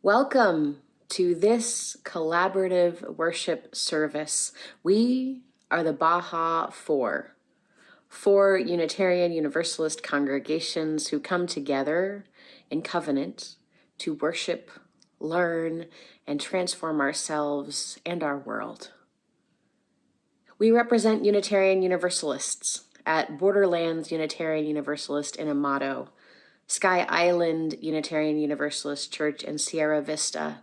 Welcome to this collaborative worship service. We are the Baja Four Unitarian Universalist congregations who come together in covenant to worship, learn, and transform ourselves and our world. We represent Unitarian Universalists at Borderlands Unitarian Universalist in Amato, Sky Island Unitarian Universalist Church in Sierra Vista,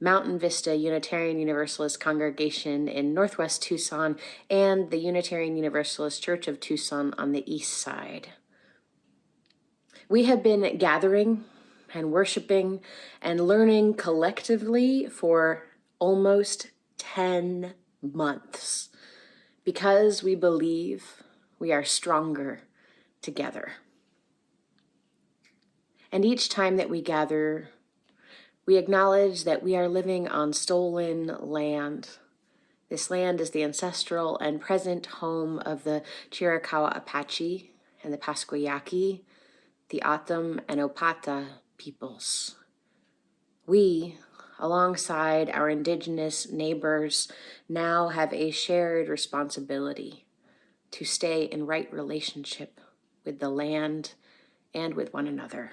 Mountain Vista Unitarian Universalist Congregation in Northwest Tucson, and the Unitarian Universalist Church of Tucson on the east side. We have been gathering and worshiping and learning collectively for almost 10 months because we believe we are stronger together. And each time that we gather, we acknowledge that we are living on stolen land. This land is the ancestral and present home of the Chiricahua Apache and the Pasquayaqui, the O'odham and Opata peoples. We, alongside our indigenous neighbors, now have a shared responsibility to stay in right relationship with the land and with one another.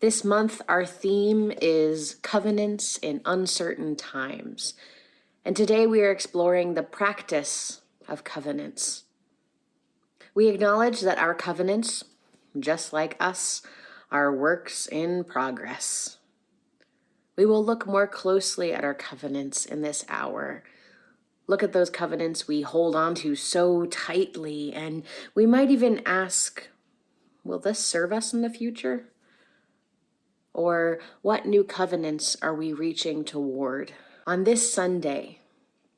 This month, our theme is Covenants in Uncertain Times. And today we are exploring the practice of covenants. We acknowledge that our covenants, just like us, are works in progress. We will look more closely at our covenants in this hour. Look at those covenants we hold on to so tightly, and we might even ask, will this serve us in the future? Or what new covenants are we reaching toward? On this Sunday,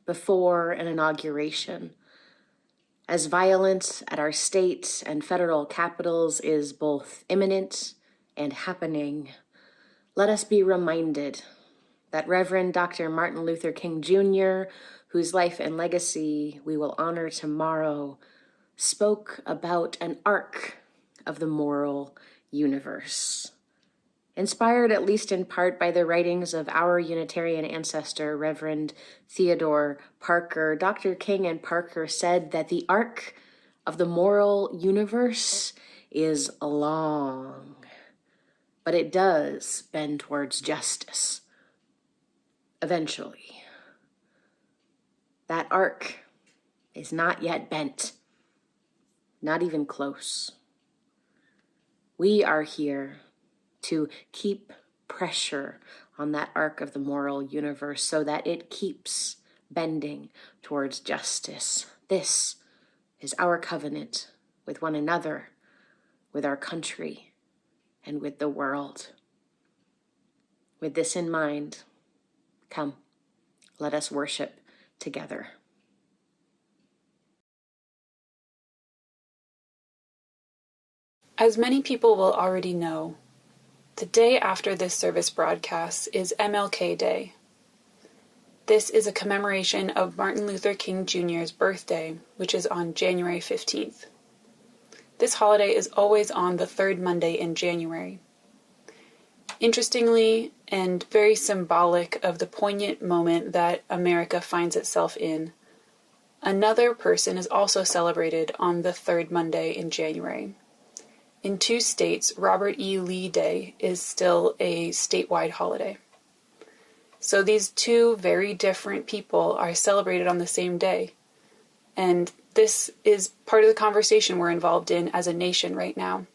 before an inauguration. As violence at our state and federal capitals is both imminent and happening, let us be reminded that Reverend Dr. Martin Luther King Jr., whose life and legacy we will honor tomorrow, spoke about an arc of the moral universe. Inspired at least in part by the writings of our Unitarian ancestor, Reverend Theodore Parker, Dr. King and Parker said that the arc of the moral universe is long, but it does bend towards justice. Eventually. That arc is not yet bent, not even close. We are here to keep pressure on that arc of the moral universe so that it keeps bending towards justice. This is our covenant with one another, with our country, and with the world. With this in mind, come, let us worship together. As many people will already know, the day after this service broadcast is MLK Day. This is a commemoration of Martin Luther King Jr.'s birthday, which is on January 15th. This holiday is always on the third Monday in January. Interestingly, and very symbolic of the poignant moment that America finds itself in, another person is also celebrated on the third Monday in January. In 2 states, Robert E. Lee Day is still a statewide holiday. So these 2 very different people are celebrated on the same day. And this is part of the conversation we're involved in as a nation right now.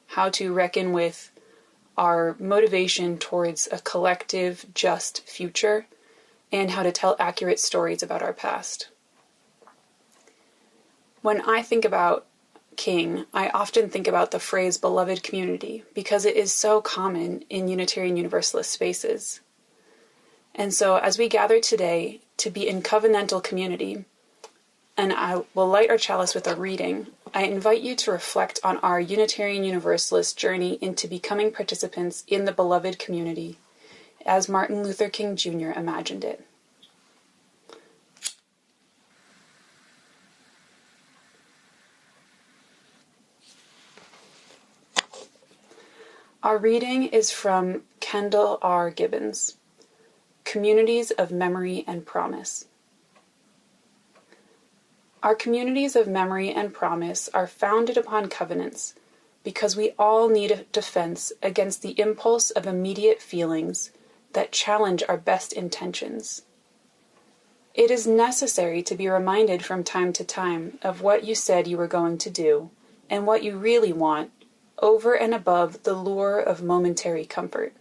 How to reckon with our motivation towards a collective, just future, and how to tell accurate stories about our past. When I think about King, I often think about the phrase beloved community because it is so common in Unitarian Universalist spaces. And so as we gather today to be in covenantal community, and I will light our chalice with a reading, I invite you to reflect on our Unitarian Universalist journey into becoming participants in the beloved community, as Martin Luther King Jr. imagined it. Our reading is from Kendall R. Gibbons, Communities of Memory and Promise. Our communities of memory and promise are founded upon covenants because we all need a defense against the impulse of immediate feelings that challenge our best intentions. It is necessary to be reminded from time to time of what you said you were going to do and what you really want over and above the lure of momentary comfort.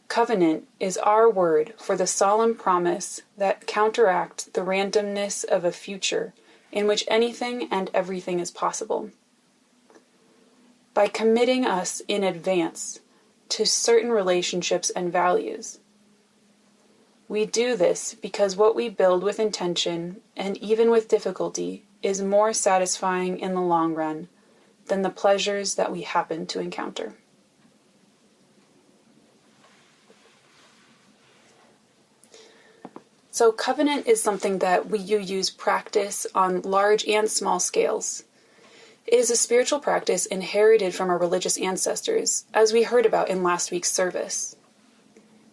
Covenant is our word for the solemn promise that counteracts the randomness of a future in which anything and everything is possible. By committing us in advance to certain relationships and values, we do this because what we build with intention and even with difficulty is more satisfying in the long run than the pleasures that we happen to encounter. So covenant is something that you use practice on large and small scales. It is a spiritual practice inherited from our religious ancestors, as we heard about in last week's service.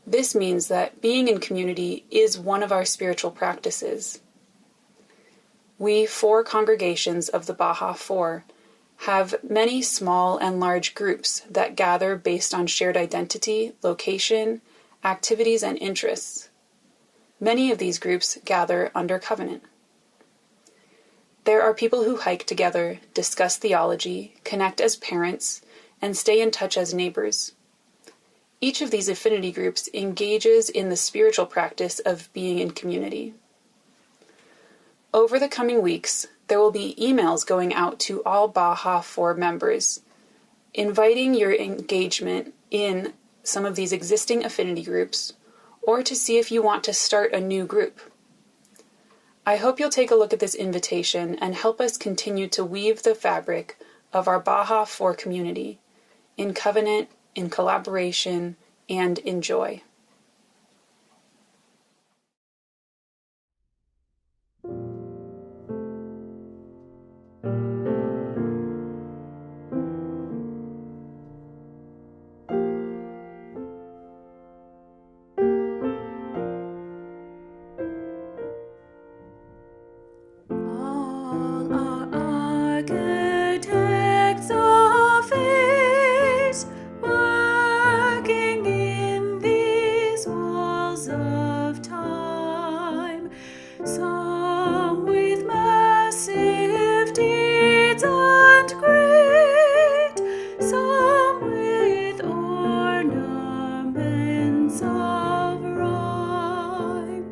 This means that being in community is one of our spiritual practices. We 4 congregations of the Baja 4 have many small and large groups that gather based on shared identity, location, activities, and interests. Many of these groups gather under covenant. There are people who hike together, discuss theology, connect as parents, and stay in touch as neighbors. Each of these affinity groups engages in the spiritual practice of being in community. Over the coming weeks, there will be emails going out to all Baja 4 members, inviting your engagement in some of these existing affinity groups, or to see if you want to start a new group. I hope you'll take a look at this invitation and help us continue to weave the fabric of our Baja 4 community in covenant, in collaboration, and in joy. All are architects of faith, working in these walls of time. Some with massive deeds and great, some with ornaments of rhyme.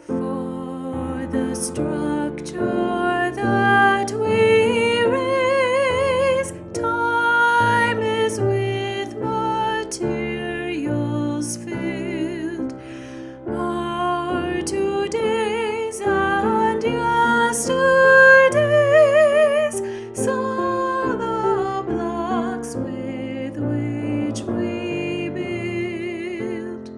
For the structure that we raise, time is with materials filled. Our todays and yesterdays saw the blocks with which we build.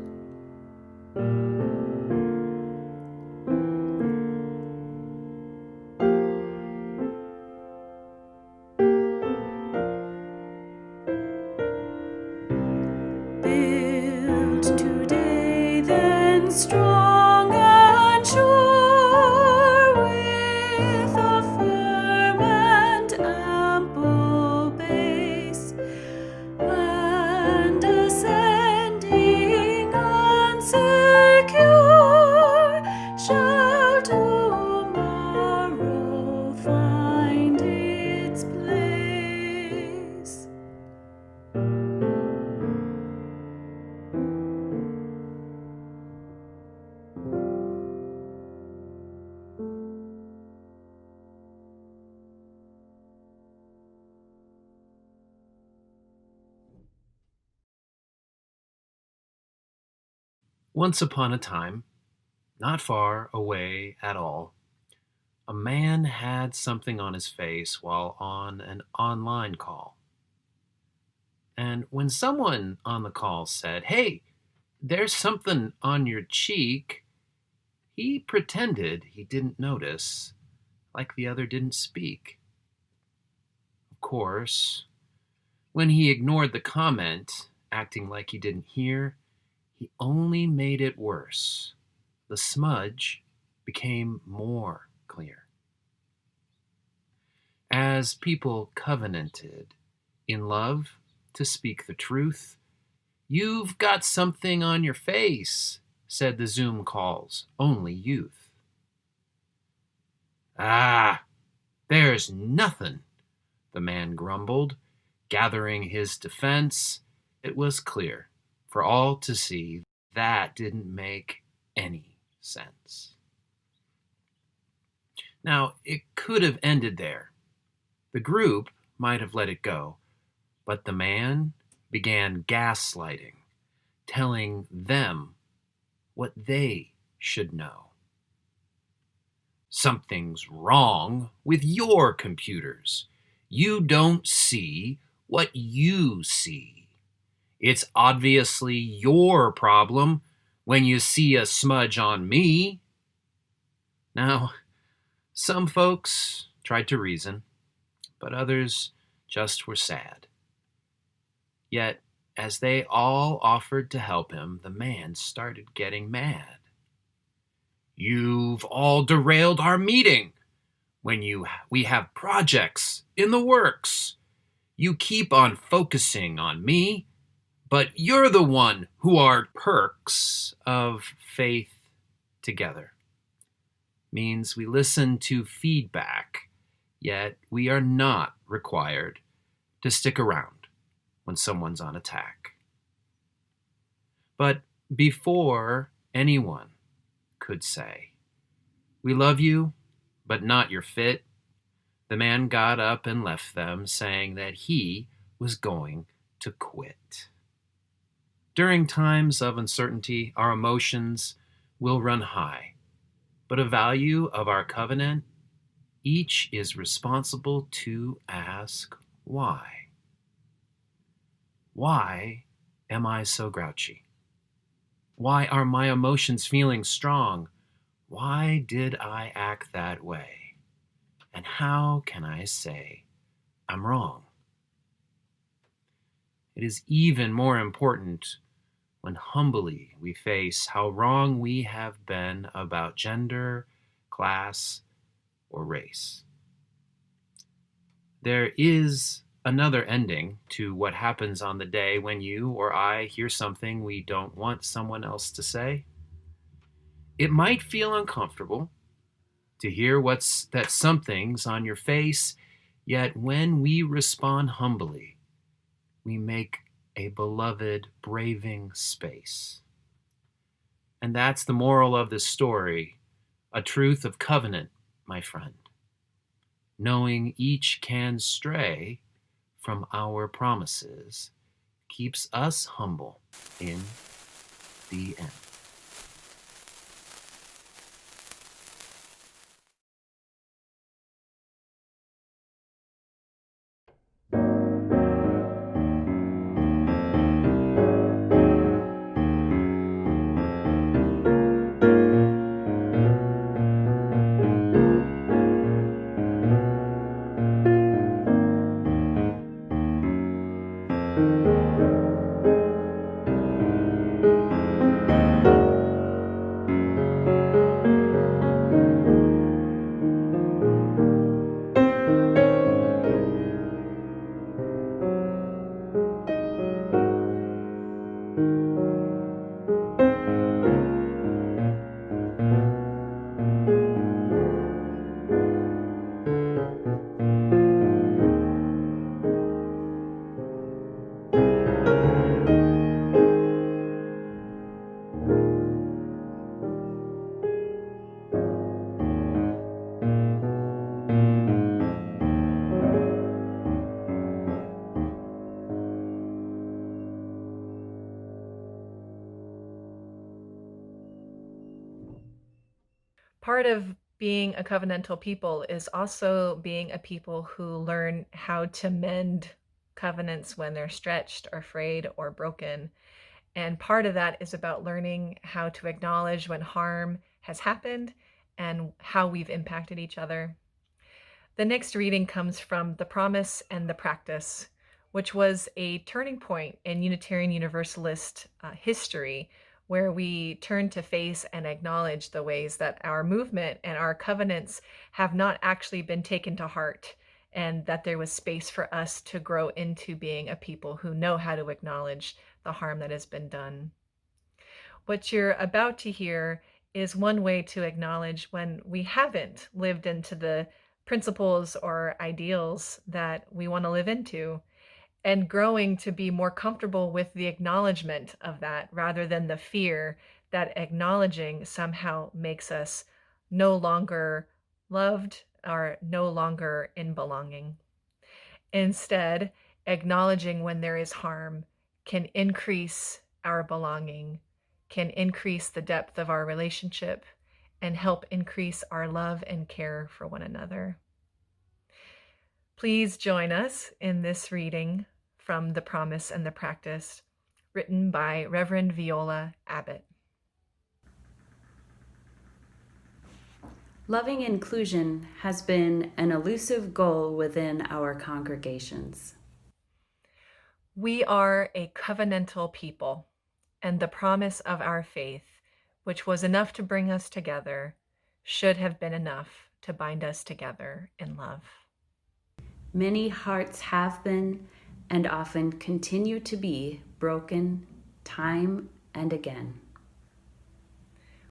Build today, then strong and sure, with a firm and ample base, and ascending and secure, shall tomorrow find its place. Once upon a time, not far away at all, a man had something on his face while on an online call. And when someone on the call said, "Hey, there's something on your cheek," he pretended he didn't notice, like the other didn't speak. Of course, when he ignored the comment, acting like he didn't hear, he only made it worse. The smudge became more clear. As people covenanted in love to speak the truth, "You've got something on your face," said the Zoom call's only youth. "Ah, there's nothing," the man grumbled, gathering his defense. It was clear for all to see that didn't make any sense. Now, it could have ended there. The group might have let it go, but the man began gaslighting, telling them what they should know. "Something's wrong with your computers. You don't see what you see. It's obviously your problem when you see a smudge on me." Now, some folks tried to reason, but others just were sad. Yet, as they all offered to help him, the man started getting mad. "You've all derailed our meeting when we have projects in the works. You keep on focusing on me, but you're the one who are perks of faith together. Means we listen to feedback, yet we are not required to stick around when someone's on attack." But before anyone could say. We love you, but not your fit. The man got up and left them, saying that he was going to quit. During times of uncertainty, our emotions will run high, but a value of our covenant, each is responsible to ask why. Why am I so grouchy? Why are my emotions feeling strong? Why did I act that way? And how can I say I'm wrong? It is even more important when humbly we face how wrong we have been about gender, class, or race. There is another ending to what happens on the day when you or I hear something we don't want someone else to say. It might feel uncomfortable to hear that something's on your face, yet when we respond humbly, we make a beloved braving space. And that's the moral of this story, a truth of covenant, my friend. Knowing each can stray from our promises keeps us humble in the end. Part of being a covenantal people is also being a people who learn how to mend covenants when they're stretched or frayed or broken. And part of that is about learning how to acknowledge when harm has happened and how we've impacted each other. The next reading comes from The Promise and the Practice, which was a turning point in Unitarian Universalist history, where we turn to face and acknowledge the ways that our movement and our covenants have not actually been taken to heart, and that there was space for us to grow into being a people who know how to acknowledge the harm that has been done. What you're about to hear is one way to acknowledge when we haven't lived into the principles or ideals that we want to live into, and growing to be more comfortable with the acknowledgement of that rather than the fear that acknowledging somehow makes us no longer loved or no longer in belonging. Instead, acknowledging when there is harm can increase our belonging, can increase the depth of our relationship, and help increase our love and care for one another. Please join us in this reading from The Promise and the Practice, written by Reverend Viola, Abbott. Loving inclusion has been an elusive goal within our congregations. We are a covenantal people, and the promise of our faith, which was enough to bring us together, should have been enough to bind us together in love. Many hearts have been and often continue to be broken time and again.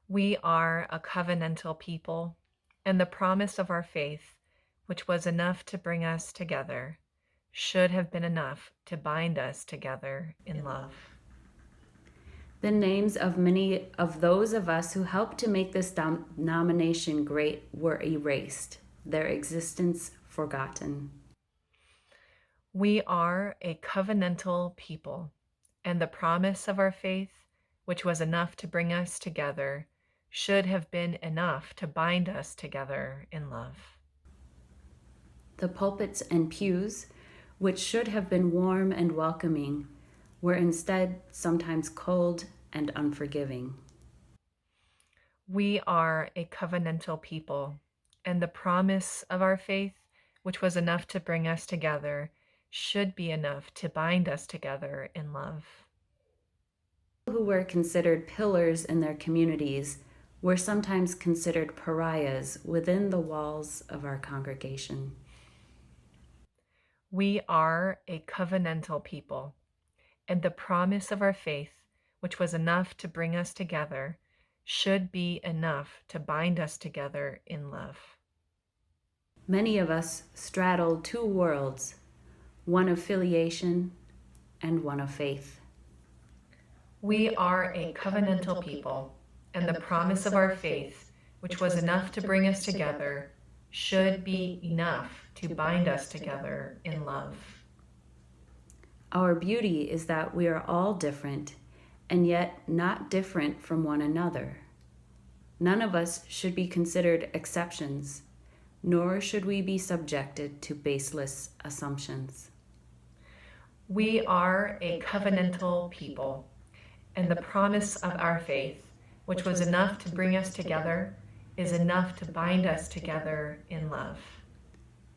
We are a covenantal people, and the promise of our faith, which was enough to bring us together, should have been enough to bind us together in love. The names of many of those of us who helped to make this denomination great were erased, their existence forgotten. We are a covenantal people, and the promise of our faith, which was enough to bring us together, should have been enough to bind us together in love. The pulpits and pews, which should have been warm and welcoming, were instead sometimes cold and unforgiving. We are a covenantal people, and the promise of our faith, which was enough to bring us together, should be enough to bind us together in love. Who were considered pillars in their communities were sometimes considered pariahs within the walls of our congregation. We are a covenantal people, and the promise of our faith, which was enough to bring us together, should be enough to bind us together in love. Many of us straddled two worlds, one of filiation and one of faith. We are a covenantal people, and the promise of our faith, which was enough to bring us together, should be enough to bind us together in love. Our beauty is that we are all different, and yet not different from one another. None of us should be considered exceptions, nor should we be subjected to baseless assumptions. We are a covenantal people, and the promise of our faith, which was enough to bring us together, is enough to bind us together in love.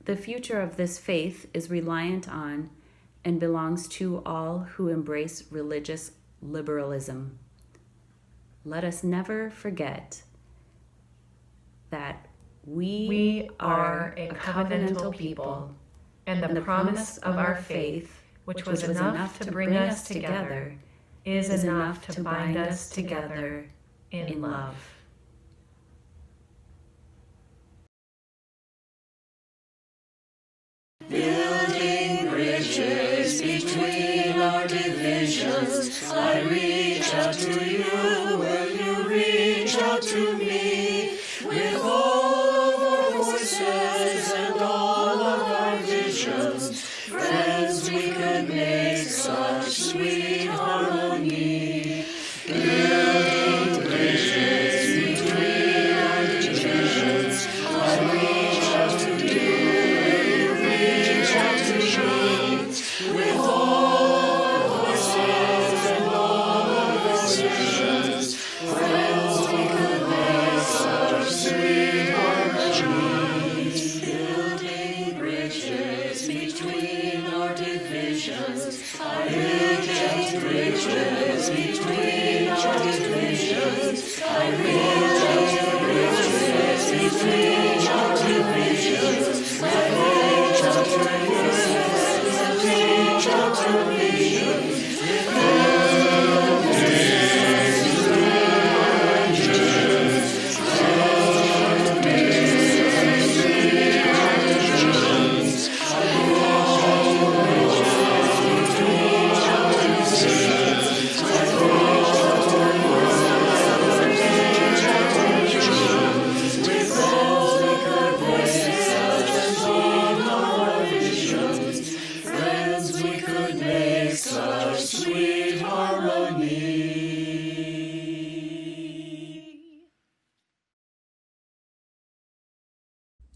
The future of this faith is reliant on and belongs to all who embrace religious liberalism. Let us never forget that we are a covenantal people, and the promise of our faith, which was enough to bring us together, is enough to bind us together in love. Building bridges between our divisions, I reach out to you, will you reach out to me? With all of our voices and all of our visions, friends, we could make such sweet harmony. Building bridges between our divisions, I reach out to you. With all our voices and all of our visions, friends, we could make such sweet harmonies. Building bridges between our divisions, I build bridges between our divisions, I build bridges between our divisions, I reach out to you. Reach out to me.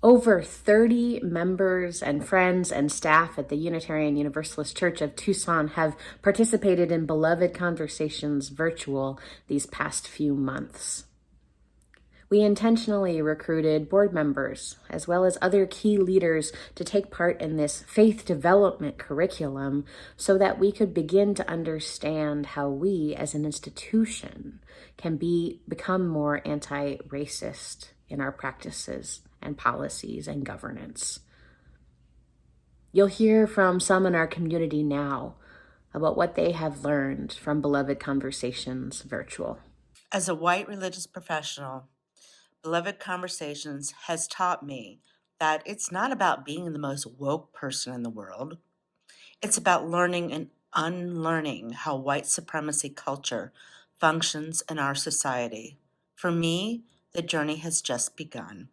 Over 30 members and friends and staff at the Unitarian Universalist Church of Tucson have participated in Beloved Conversations virtual these past few months. We intentionally recruited board members, as well as other key leaders, to take part in this faith development curriculum so that we could begin to understand how we, as an institution, can become more anti-racist in our practices and policies and governance. You'll hear from some in our community now about what they have learned from Beloved Conversations virtual. As a white religious professional, Beloved Conversations has taught me that it's not about being the most woke person in the world. It's about learning and unlearning how white supremacy culture functions in our society. For me, the journey has just begun.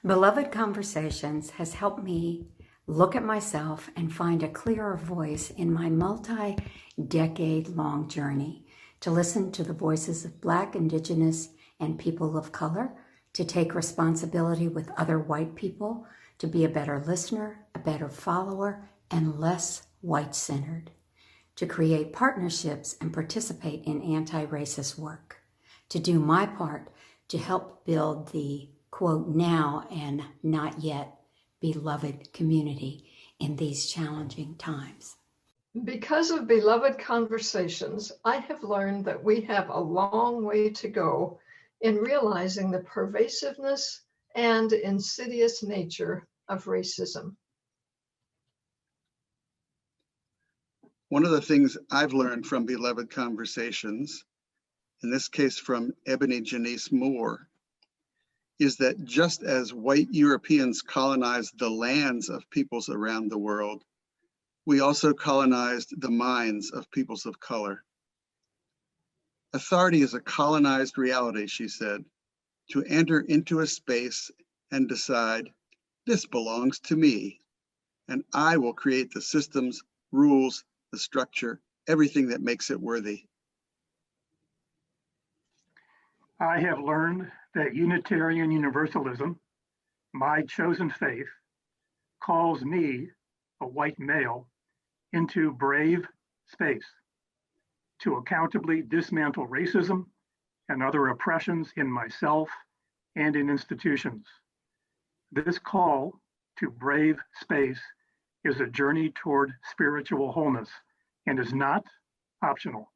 Beloved Conversations has helped me look at myself and find a clearer voice in my multi-decade-long journey, to listen to the voices of Black, Indigenous, and people of color, to take responsibility with other white people, to be a better listener, a better follower, and less white-centered, to create partnerships and participate in anti-racist work, to do my part to help build the, quote, now and not yet beloved community in these challenging times. Because of Beloved Conversations, I have learned that we have a long way to go in realizing the pervasiveness and insidious nature of racism. One of the things I've learned from Beloved Conversations, in this case from Ebony Janice Moore, is that just as white Europeans colonized the lands of peoples around the world, we also colonized the minds of peoples of color. Authority is a colonized reality, she said, to enter into a space and decide, this belongs to me, and I will create the systems, rules, the structure, everything that makes it worthy. I have learned that Unitarian Universalism, my chosen faith, calls me, a white male, into brave space to accountably dismantle racism and other oppressions in myself and in institutions. This call to brave space is a journey toward spiritual wholeness and is not optional.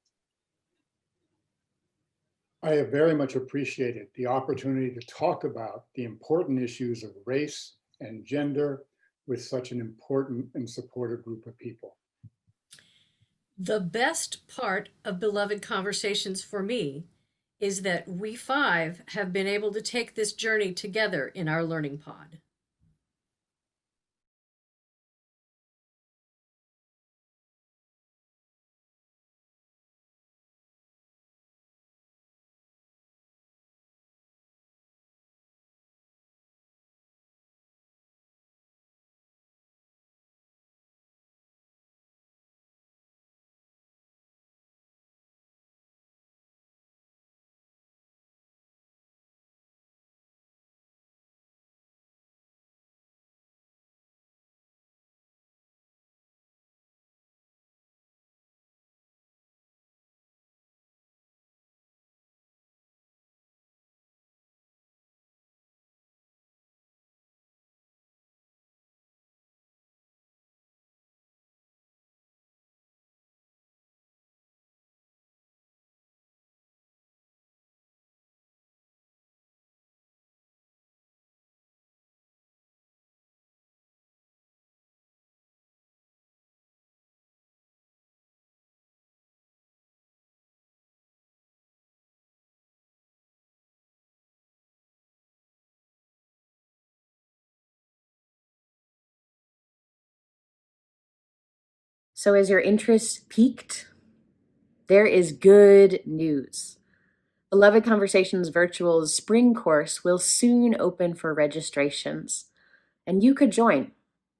I have very much appreciated the opportunity to talk about the important issues of race and gender with such an important and supportive group of people. The best part of Beloved Conversations for me is that we five have been able to take this journey together in our learning pod. So is your interest piqued? There is good news. Beloved Conversations Virtual's spring course will soon open for registrations, and you could join.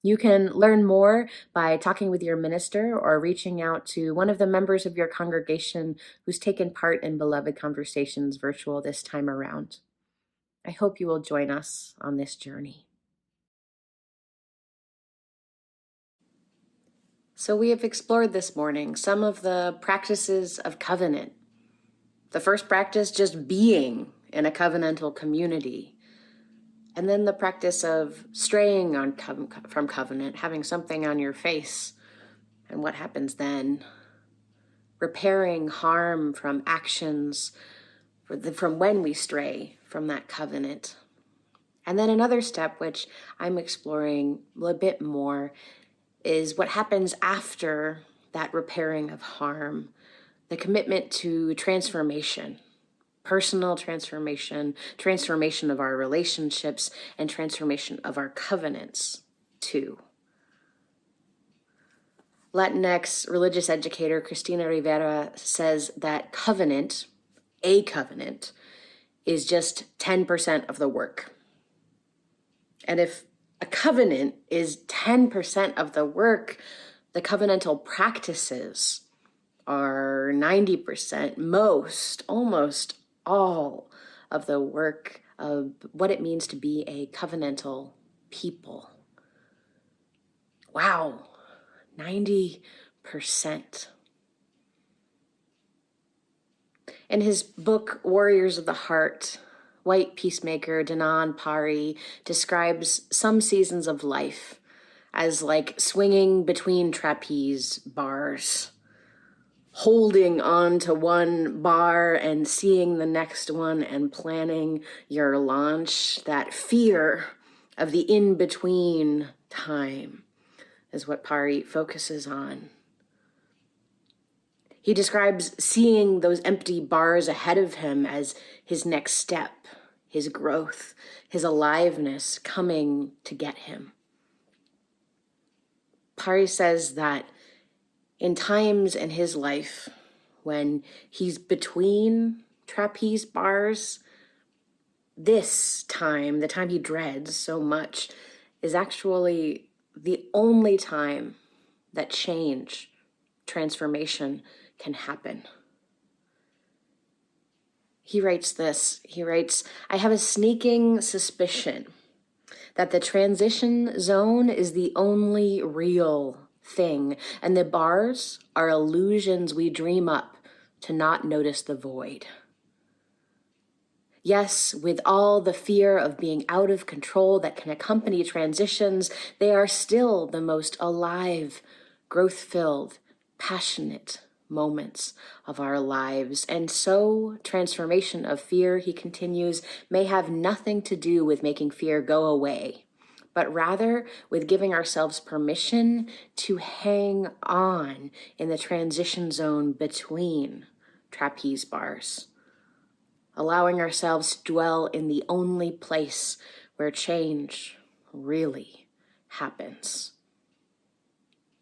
You can learn more by talking with your minister or reaching out to one of the members of your congregation who's taken part in Beloved Conversations Virtual this time around. I hope you will join us on this journey. So we have explored this morning some of the practices of covenant. The first practice, just being in a covenantal community. And then the practice of straying from covenant, having something on your face. And what happens then? Repairing harm from actions from when we stray from that covenant. And then another step, which I'm exploring a bit more, is what happens after that repairing of harm, the commitment to transformation, personal transformation, transformation of our relationships, and transformation of our covenants too. Latinx religious educator Cristina Rivera says that covenant, a covenant is just 10% of the work. And if a covenant is 10% of the work, the covenantal practices are 90%, almost all of the work of what it means to be a covenantal people. Wow, 90%. In his book, Warriors of the Heart, white peacemaker Danan Pari describes some seasons of life as like swinging between trapeze bars, holding on to one bar and seeing the next one and planning your launch. That fear of the in-between time is what Pari focuses on. He describes seeing those empty bars ahead of him as his next step, his growth, his aliveness coming to get him. Pari says that in times in his life when he's between trapeze bars, this time, the time he dreads so much, is actually the only time that change, transformation can happen. He writes this, I have a sneaking suspicion that the transition zone is the only real thing, and the bars are illusions we dream up to not notice the void. Yes, with all the fear of being out of control that can accompany transitions, they are still the most alive, growth-filled, passionate moments of our lives. And so transformation of fear, he continues, may have nothing to do with making fear go away, but rather with giving ourselves permission to hang on in the transition zone between trapeze bars, allowing ourselves to dwell in the only place where change really happens.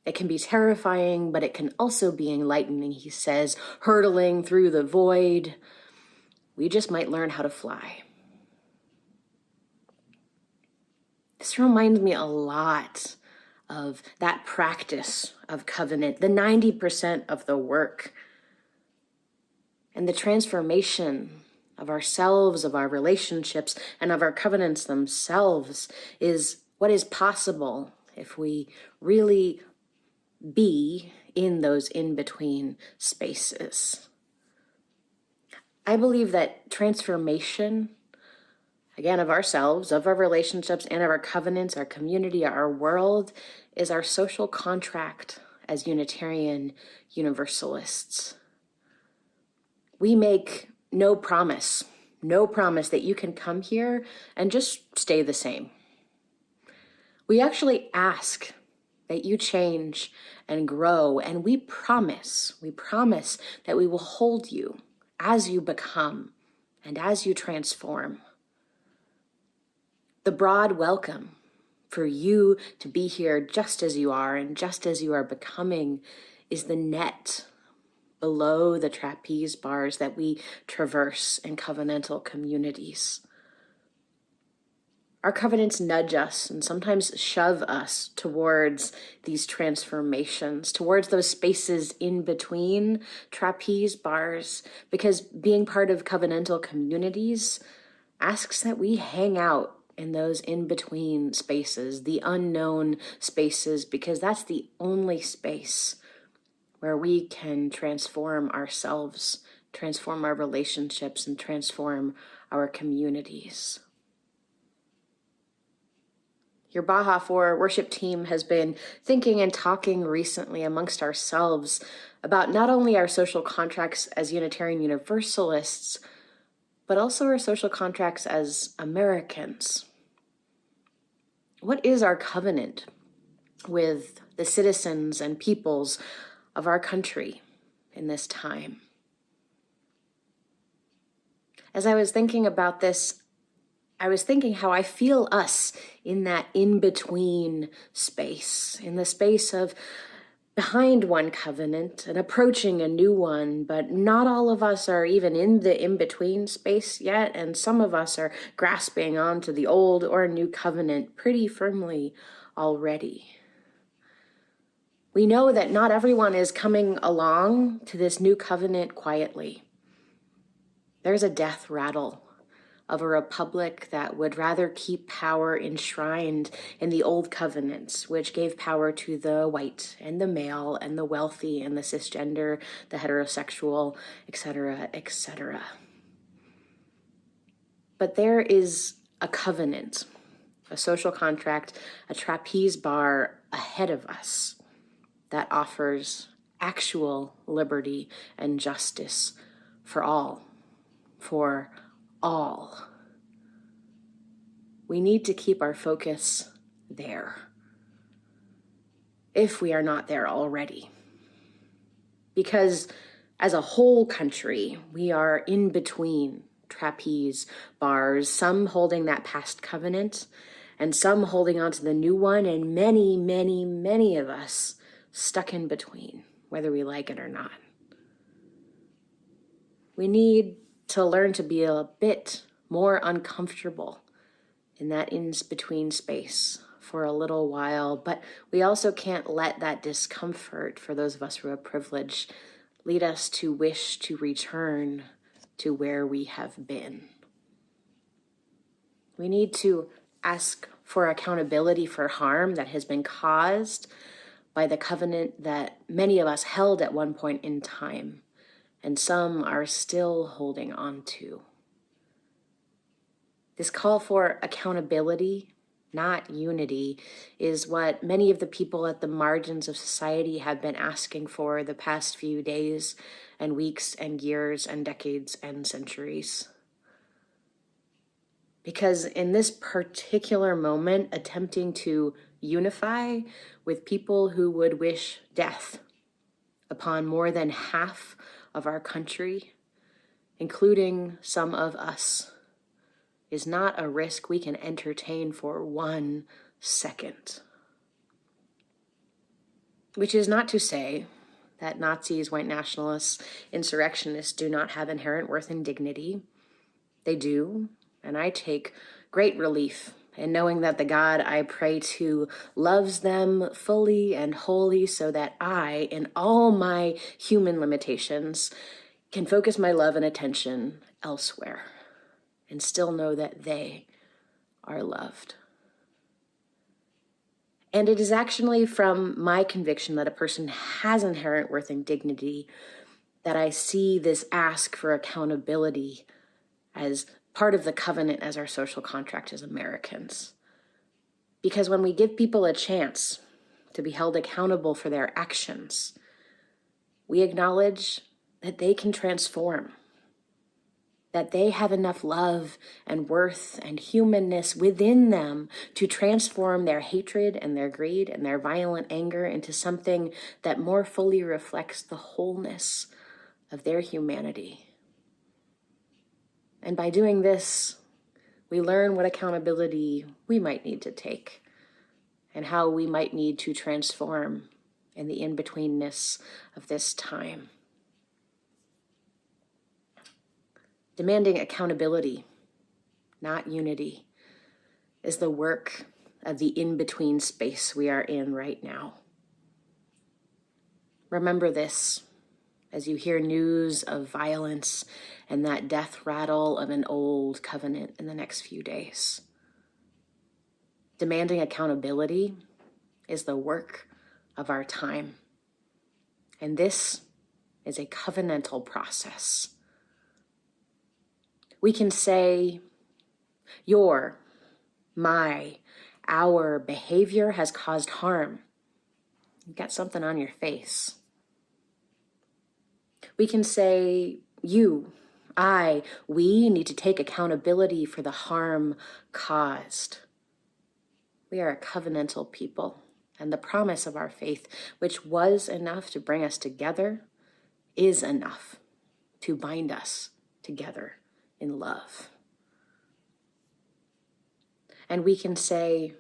It can be terrifying, but it can also be enlightening, he says, hurtling through the void. We just might learn how to fly. This reminds me a lot of that practice of covenant, the 90% of the work, and the transformation of ourselves, of our relationships, and of our covenants themselves is what is possible if we really be in those in-between spaces. I believe that transformation, again, of ourselves, of our relationships, and of our covenants, our community, our world, is our social contract as Unitarian Universalists. We make no promise that you can come here and just stay the same. We actually ask that you change and grow, and we promise that we will hold you as you become and as you transform. The broad welcome for you to be here just as you are and just as you are becoming is the net below the trapeze bars that we traverse in covenantal communities. Our covenants nudge us and sometimes shove us towards these transformations, towards those spaces in between trapeze bars, because being part of covenantal communities asks that we hang out in those in-between spaces, the unknown spaces, because that's the only space where we can transform ourselves, transform our relationships, and transform our communities. Your Baja 4 worship team has been thinking and talking recently amongst ourselves about not only our social contracts as Unitarian Universalists, but also our social contracts as Americans. What is our covenant with the citizens and peoples of our country in this time? As I was thinking about this, I was thinking how I feel us in that in-between space, in the space of behind one covenant and approaching a new one, but not all of us are even in the in-between space yet, and some of us are grasping onto the old or new covenant pretty firmly already. We know that not everyone is coming along to this new covenant quietly. There's a death rattle of a republic that would rather keep power enshrined in the old covenants, which gave power to the white and the male and the wealthy and the cisgender, the heterosexual, etc., etc. But there is a covenant, a social contract, a trapeze bar ahead of us that offers actual liberty and justice for all. For all. We need to keep our focus there, if we are not there already. Because as a whole country, we are in between trapeze bars, some holding that past covenant, and some holding on to the new one, and many, many, many of us stuck in between, whether we like it or not. We need to learn to be a bit more uncomfortable in that in-between space for a little while, but we also can't let that discomfort, for those of us who are privileged, lead us to wish to return to where we have been. We need to ask for accountability for harm that has been caused by the covenant that many of us held at one point in time, and some are still holding on to. This call for accountability, not unity, is what many of the people at the margins of society have been asking for the past few days and weeks and years and decades and centuries. Because in this particular moment, attempting to unify with people who would wish death upon more than half of our country, including some of us, is not a risk we can entertain for 1 second. Which is not to say that Nazis, white nationalists, insurrectionists do not have inherent worth and dignity. They do, and I take great relief in knowing that the God I pray to loves them fully and wholly, so that I, in all my human limitations, can focus my love and attention elsewhere and still know that they are loved. And it is actually from my conviction that a person has inherent worth and dignity that I see this ask for accountability as part of the covenant as our social contract as Americans. Because when we give people a chance to be held accountable for their actions, we acknowledge that they can transform, that they have enough love and worth and humanness within them to transform their hatred and their greed and their violent anger into something that more fully reflects the wholeness of their humanity. And by doing this, we learn what accountability we might need to take and how we might need to transform in the in-betweenness of this time. Demanding accountability, not unity, is the work of the in-between space we are in right now. Remember this as you hear news of violence and that death rattle of an old covenant in the next few days. Demanding accountability is the work of our time. And this is a covenantal process. We can say, your, my, our behavior has caused harm. You've got something on your face. We can say, you, I, we need to take accountability for the harm caused. We are a covenantal people, and the promise of our faith, which was enough to bring us together, is enough to bind us together in love. And we can say,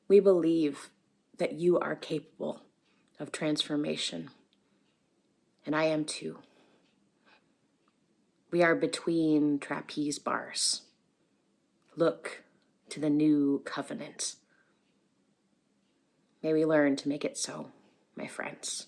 we believe that you are capable of transformation. And I am too. We are between trapeze bars. Look to the new covenant. May we learn to make it so, my friends.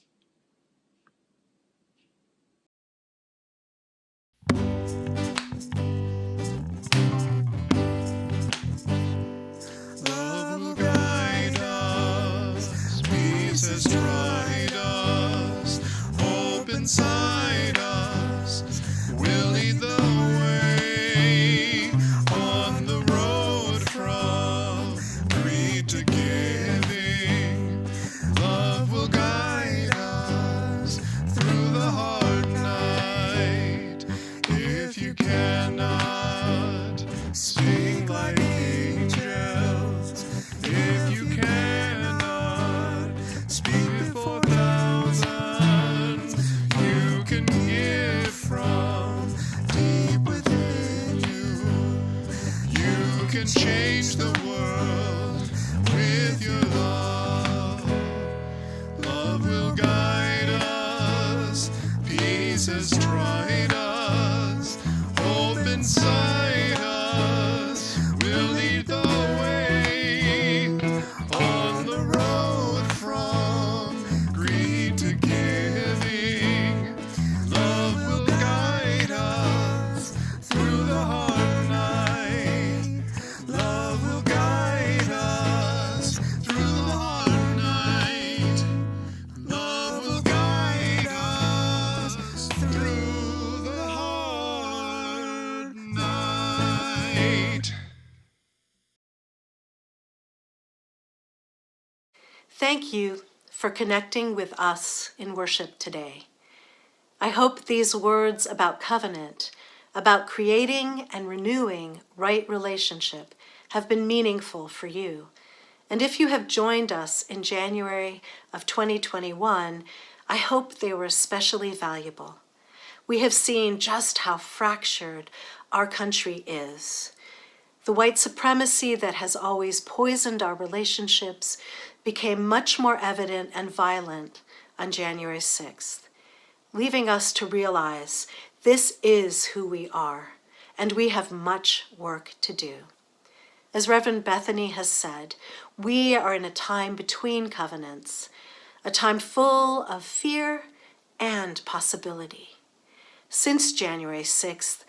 Love will guide us, peace has tried us, hope inside us will lead the way on the road from greed to giving. Love will guide us through the hard night. If you cannot speak like angels, if you cannot speak before thousands, you can give from deep within you. You can change the world with your love. Love will guide us, peace has tried us, hope inside us will lead the way on the road from greed to giving. Love will guide us through the hard night. Love will guide us through the hard night. Love will guide us through the hard night. Thank you for connecting with us in worship today. I hope these words about covenant, about creating and renewing right relationship, have been meaningful for you. And if you have joined us in January of 2021, I hope they were especially valuable. We have seen just how fractured our country is. The white supremacy that has always poisoned our relationships became much more evident and violent on January 6th, leaving us to realize this is who we are, and we have much work to do. As Reverend Bethany has said, we are in a time between covenants, a time full of fear and possibility. Since January 6th,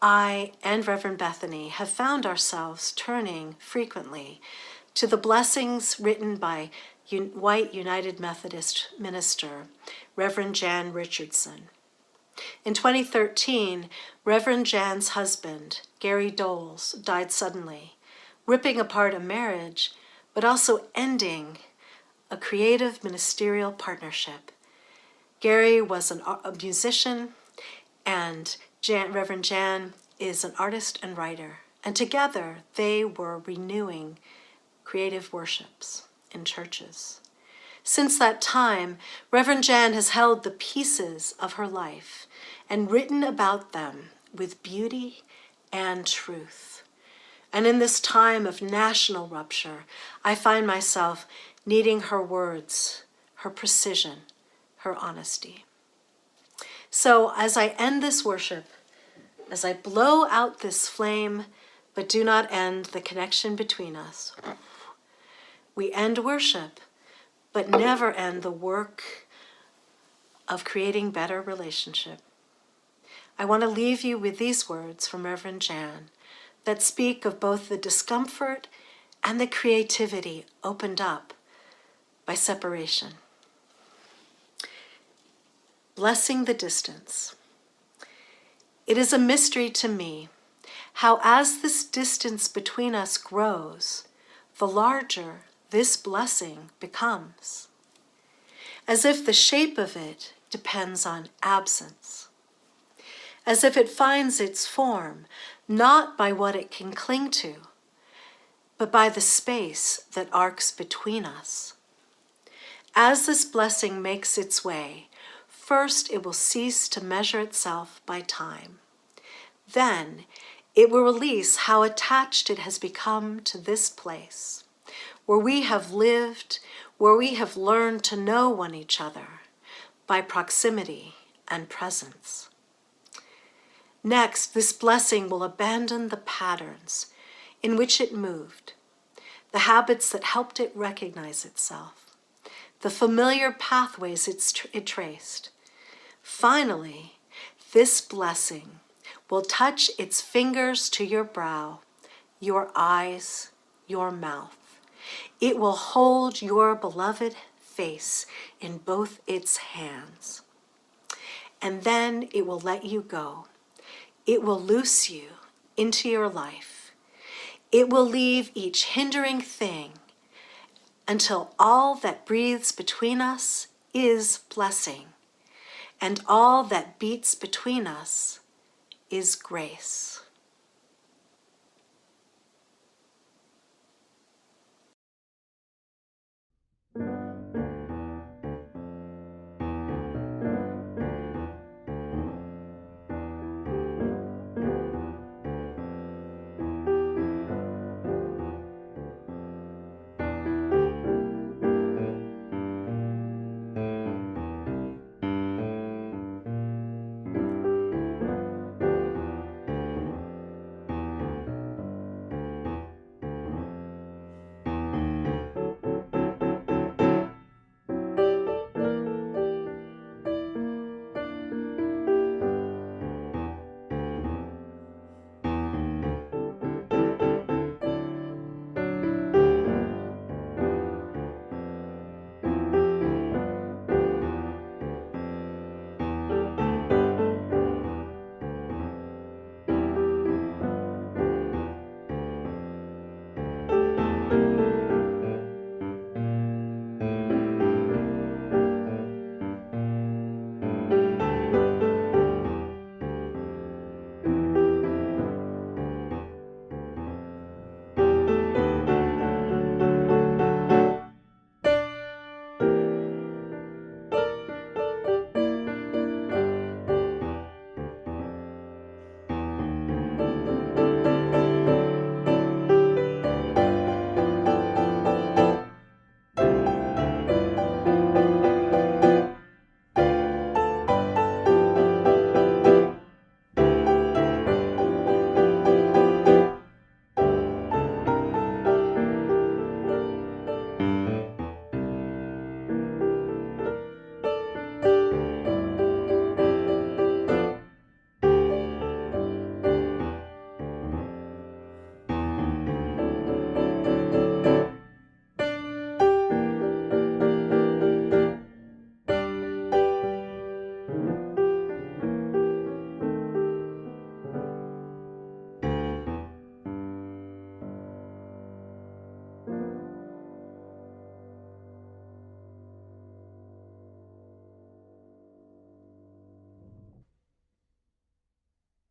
I and Reverend Bethany have found ourselves turning frequently to the blessings written by white United Methodist minister, Reverend Jan Richardson. In 2013, Reverend Jan's husband, Gary Doles, died suddenly, ripping apart a marriage, but also ending a creative ministerial partnership. Gary was a musician, and Reverend Jan is an artist and writer, and together they were renewing creative worships in churches. Since that time, Reverend Jan has held the pieces of her life and written about them with beauty and truth. And in this time of national rupture, I find myself needing her words, her precision, her honesty. So as I end this worship, as I blow out this flame, but do not end the connection between us, we end worship, but never end the work of creating better relationship. I want to leave you with these words from Reverend Jan that speak of both the discomfort and the creativity opened up by separation. Blessing the distance. It is a mystery to me how, as this distance between us grows, the larger this blessing becomes, as if the shape of it depends on absence, as if it finds its form not by what it can cling to, but by the space that arcs between us. As this blessing makes its way, first it will cease to measure itself by time. Then it will release how attached it has become to this place, where we have lived, where we have learned to know one each other by proximity and presence. Next, this blessing will abandon the patterns in which it moved, the habits that helped it recognize itself, the familiar pathways it traced. Finally, this blessing will touch its fingers to your brow, your eyes, your mouth. It will hold your beloved face in both its hands. And then it will let you go. It will loose you into your life. It will leave each hindering thing until all that breathes between us is blessing, and all that beats between us is grace.